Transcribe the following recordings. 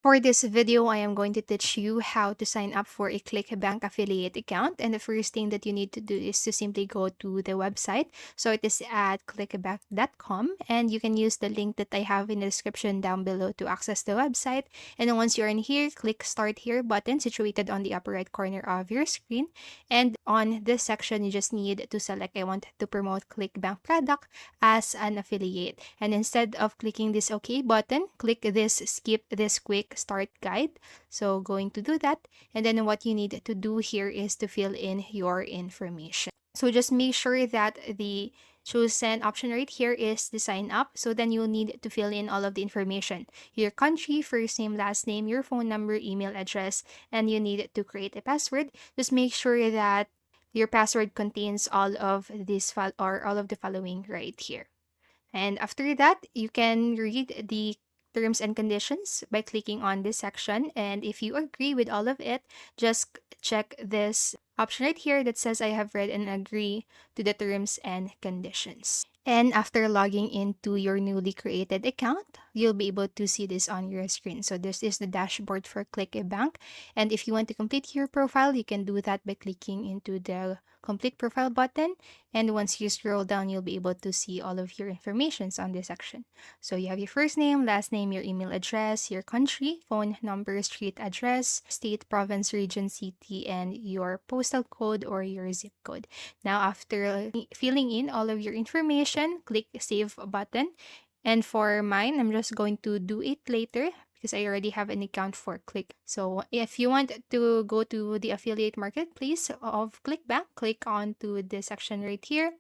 For this video, I am going to teach you how to sign up for a Clickbank affiliate account. And the first thing that you need to do is to simply go to the website. So it is at clickbank.com, and you can use the link that I have in the description down below to access the website. And then once you're in here, click Start Here button situated on the upper right corner of your screen. And on this section, you just need to select I want to promote Clickbank product as an affiliate. And instead of clicking this OK button, click this Skip this quick start guide. So going to do that. And then what you need to do here is to fill in your information. So just make sure that the chosen option right here is the sign up. So then you'll need to fill in all of the information: your country, first name, last name, your phone number, email address, and you need to create a password. Just make sure that your password contains all of this file or all of the following right here. And after that, you can read the terms and conditions by clicking on this section. And if you agree with all of it, just check this option right here that says I have read and agree to the terms and conditions. And after logging into your newly created account, you'll be able to see this on your screen. So this is the dashboard for Clickbank. And if you want to complete your profile, you can do that by clicking into the complete profile button. And once you scroll down, you'll be able to see all of your informations on this section. So you have your first name, last name, your email address, your country, phone number, street address, state, province, region, city, and your postal code or your zip code. Now, after filling in all of your information, click Save button. And for mine, I'm just going to do it later because I already have an account for Click. So if you want to go to the affiliate marketplace of Clickbank, click on to the section right here.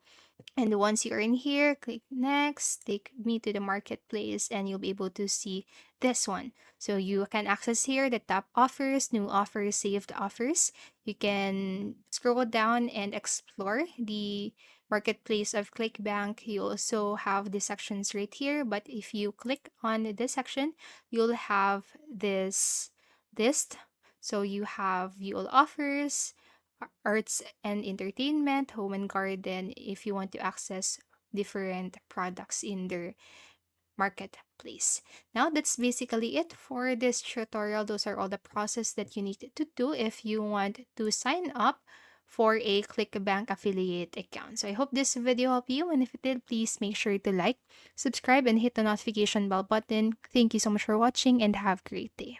And once you're in here, click next, take me to the marketplace, and you'll be able to see this one. So you can access here the top offers, new offers, saved offers. You can scroll down and explore the marketplace of Clickbank. You also have the sections right here, but if you click on this section, you'll have this list. So you have view all offers, arts and entertainment, home and garden, if you want to access different products in their marketplace. Now, that's basically it for this tutorial. Those are all the process that you need to do if you want to sign up for a Clickbank affiliate account. So I hope this video helped you, and if it did, please make sure to like, subscribe, and hit the notification bell button. Thank you so much for watching, and have a great day.